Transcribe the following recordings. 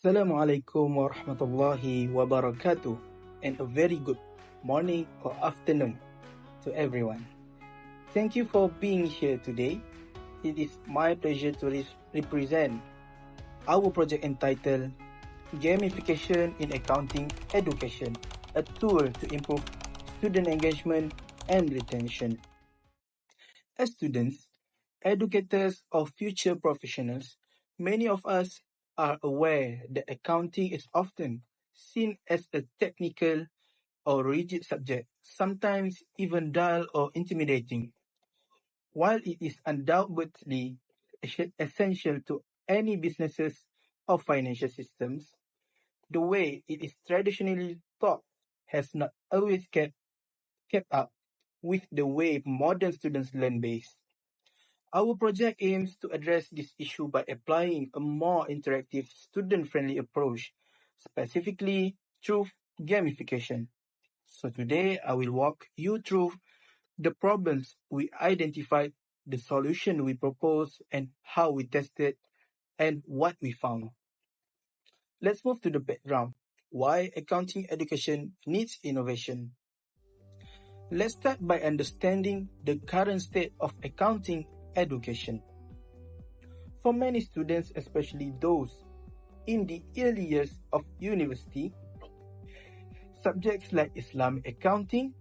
Assalamualaikum warahmatullahi wabarakatuh, and a very good morning or afternoon to everyone. Thank you for being here today. It is my pleasure to represent our project entitled Gamification in Accounting Education, a tool to improve student engagement and retention. As students, educators, or future professionals, many of us are aware that accounting is often seen as a technical or rigid subject, sometimes even dull or intimidating. While it is undoubtedly essential to any businesses or financial systems, the way it is traditionally taught has not always kept up with the way modern students learn base. Our project aims to address this issue by applying a more interactive, student-friendly approach, specifically through gamification. So today, I will walk you through the problems we identified, the solution we proposed, and how we tested, and what we found. Let's move to the background. Why accounting education needs innovation. Let's start by understanding the current state of accounting education. For many students, especially those in the early years of university, subjects like Islamic accounting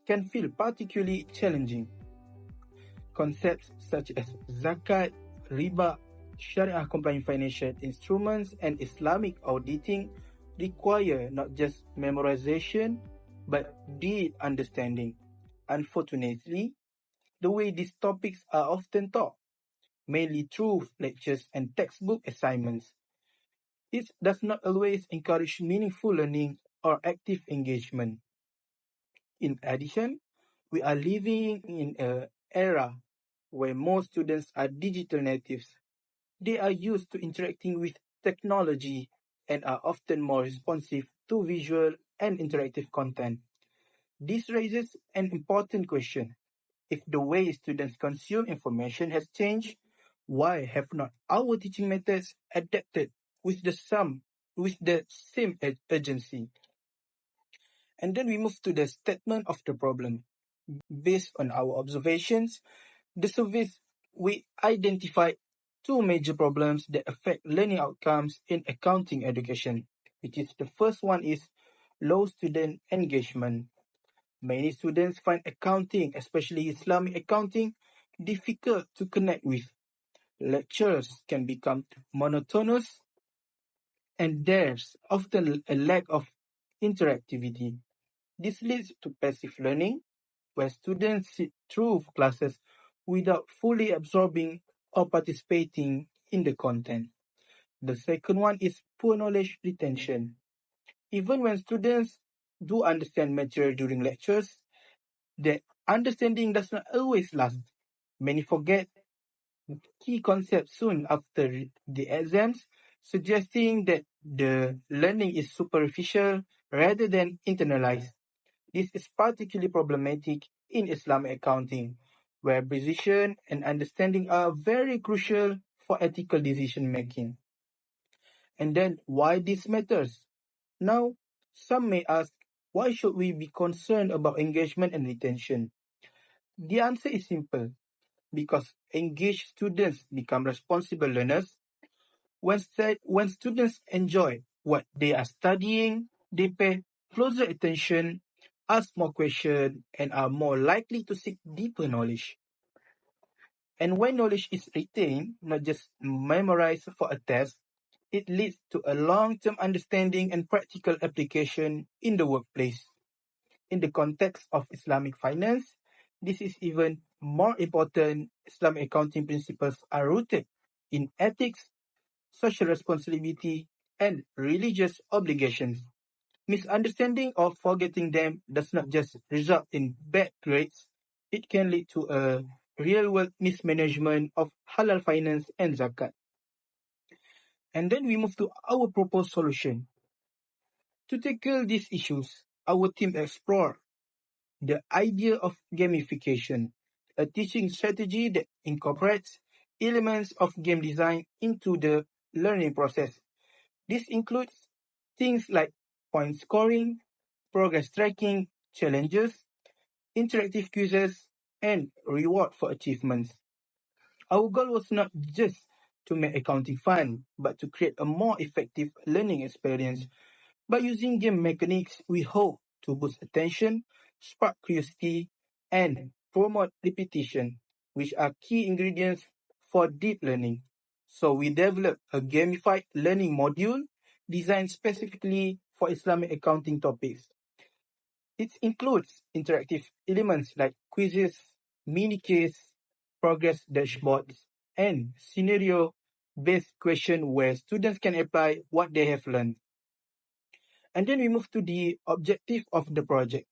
can feel particularly challenging. Concepts such as zakat, riba, Sharia compliant financial instruments, and Islamic auditing require not just memorization but deep understanding. Unfortunately, the way these topics are often taught, mainly through lectures and textbook assignments, it does not always encourage meaningful learning or active engagement. In addition, we are living in an era where most students are digital natives. They are used to interacting with technology and are often more responsive to visual and interactive content. This raises an important question. If the way students consume information has changed, why have not our teaching methods adapted with the same urgency? And then we move to the statement of the problem. Based on our observations, the surveys we identified two major problems that affect learning outcomes in accounting education. The first one is low student engagement. Many students find accounting, especially Islamic accounting, difficult to connect with. Lectures can become monotonous and there's often a lack of interactivity. This leads to passive learning, where students sit through classes without fully absorbing or participating in the content. The second one is poor knowledge retention. Even when students do understand material during lectures, the understanding does not always last. Many forget key concepts soon after the exams, suggesting that the learning is superficial rather than internalized. This is particularly problematic in Islamic accounting, where precision and understanding are very crucial for ethical decision making. And then, why this matters? Now, some may ask, why should we be concerned about engagement and retention? The answer is simple. Because engaged students become responsible learners. When students enjoy what they are studying, they pay closer attention, ask more questions, and are more likely to seek deeper knowledge. And when knowledge is retained, not just memorized for a test, it leads to a long-term understanding and practical application in the workplace. In the context of Islamic finance, this is even more important. Islamic accounting principles are rooted in ethics, social responsibility, and religious obligations. Misunderstanding or forgetting them does not just result in bad grades, it can lead to a real world mismanagement of halal finance and zakat. And then we move to our proposed solution. To tackle these issues, our team explored the idea of gamification, a teaching strategy that incorporates elements of game design into the learning process. This includes things like point scoring, progress tracking, challenges, interactive quizzes, and reward for achievements. Our goal was not just to make accounting fun, but to create a more effective learning experience. By using game mechanics, we hope to boost attention, spark curiosity, and promote repetition, which are key ingredients for deep learning. So we developed a gamified learning module designed specifically for Islamic accounting topics. It includes interactive elements like quizzes, mini-quiz, progress dashboards, and scenario-based questions where students can apply what they have learned. And then we move to the objective of the project.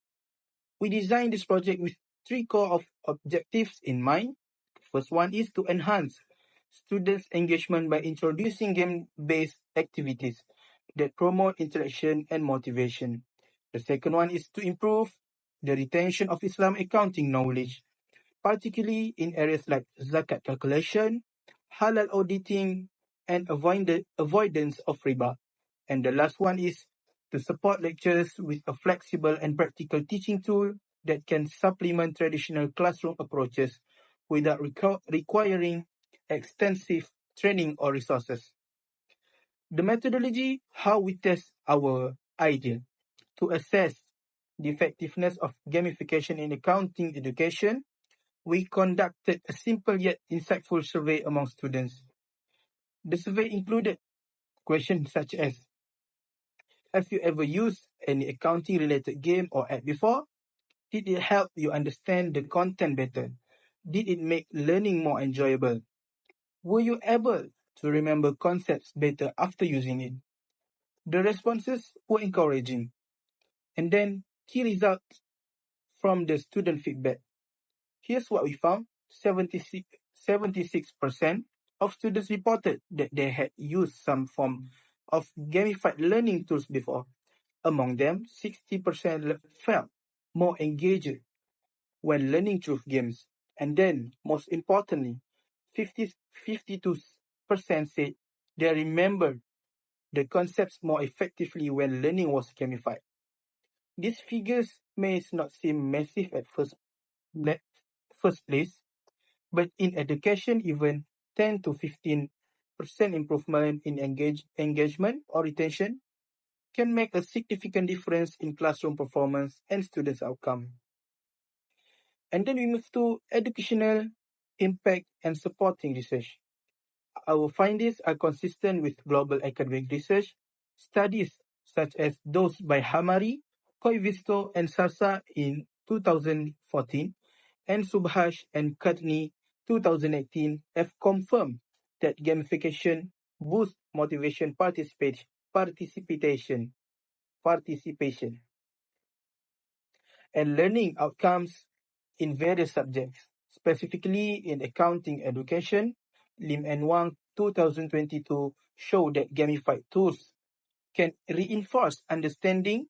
We designed this project with three core of objectives in mind. First one is to enhance students' engagement by introducing game-based activities that promote interaction and motivation. The second one is to improve the retention of Islam accounting knowledge, particularly in areas like zakat calculation, halal auditing, and avoidance of riba. And the last one is to support lectures with a flexible and practical teaching tool that can supplement traditional classroom approaches without requiring extensive training or resources. The methodology, how we test our idea. To assess the effectiveness of gamification in accounting education, we conducted a simple yet insightful survey among students. The survey included questions such as: have you ever used any accounting related game or app before? Did it help you understand the content better? Did it make learning more enjoyable? Were you able to remember concepts better after using it? The responses were encouraging. And then key results from the student feedback. Here's what we found: 76% of students reported that they had used some form of gamified learning tools before. Among them, 60% felt more engaged when learning through games. And then, most importantly, 52% said they remembered the concepts more effectively when learning was gamified. These figures may not seem massive at first place, but in education, even 10 to 15% improvement in engagement or retention can make a significant difference in classroom performance and students' outcome. And then we move to educational impact and supporting research. Our findings are consistent with global academic research. Studies such as those by Hamari, Koivisto, and Sarsa in 2014 and Subhash and Katni 2018 have confirmed that gamification boosts motivation participation and learning outcomes in various subjects, specifically in accounting education. Lim and Wang 2022 show that gamified tools can reinforce understanding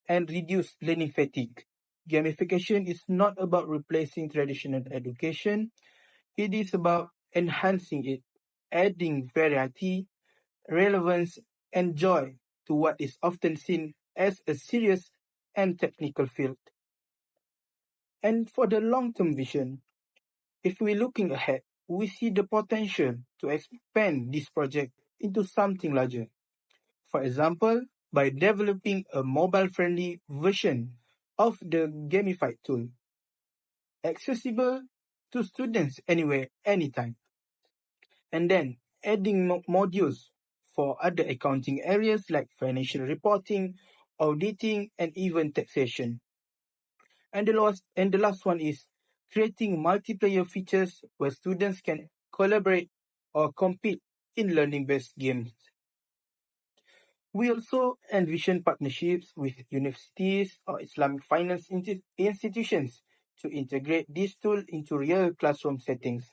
and reduce learning fatigue. Gamification is not about replacing traditional education, it is about enhancing it, adding variety, relevance, and joy to what is often seen as a serious and technical field. And for the long-term vision, if we're looking ahead, we see the potential to expand this project into something larger. For example, by developing a mobile-friendly version of the gamified tool, accessible to students anywhere, anytime, and then adding modules for other accounting areas like financial reporting, auditing, and even taxation. And the last one is creating multiplayer features where students can collaborate or compete in learning-based games. We also envision partnerships with universities or Islamic finance institutions to integrate this tool into real classroom settings.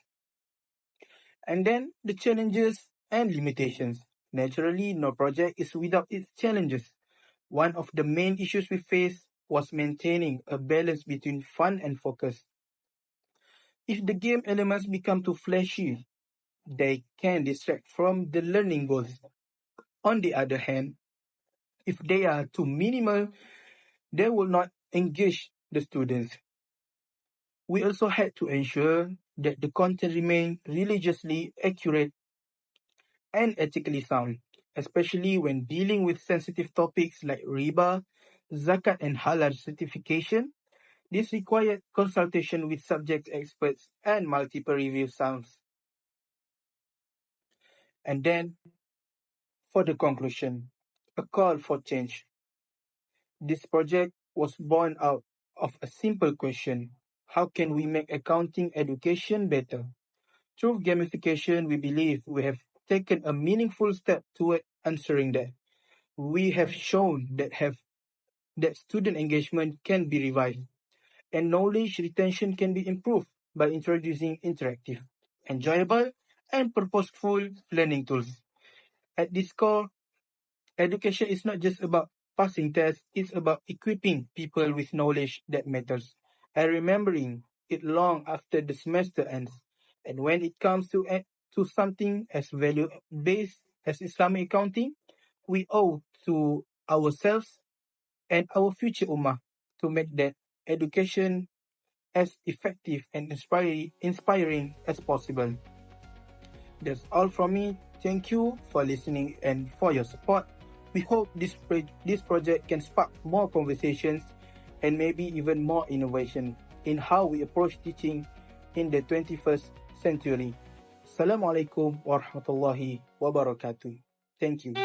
And then the challenges and limitations. Naturally, no project is without its challenges. One of the main issues we faced was maintaining a balance between fun and focus. If the game elements become too flashy, they can distract from the learning goals. On the other hand, if they are too minimal, they will not engage the students. We also had to ensure that the content remained religiously accurate and ethically sound, especially when dealing with sensitive topics like riba, zakat, and halal certification. This required consultation with subject experts and multiple review sounds. And then, for the conclusion, a call for change. This project was born out of a simple question: how can we make accounting education better? Through gamification, we believe we have taken a meaningful step toward answering that. We have shown that student engagement can be revived and knowledge retention can be improved by introducing interactive, enjoyable, and purposeful learning tools. At this core, education is not just about passing tests, it's about equipping people with knowledge that matters and remembering it long after the semester ends. And when it comes to something as value based as Islamic accounting, we owe to ourselves and our future ummah to make that education as effective and inspiring as possible. That's all from me. Thank you for listening and for your support. We hope this project can spark more conversations and maybe even more innovation in how we approach teaching in the 21st century. Assalamualaikum warahmatullahi wabarakatuh. Thank you.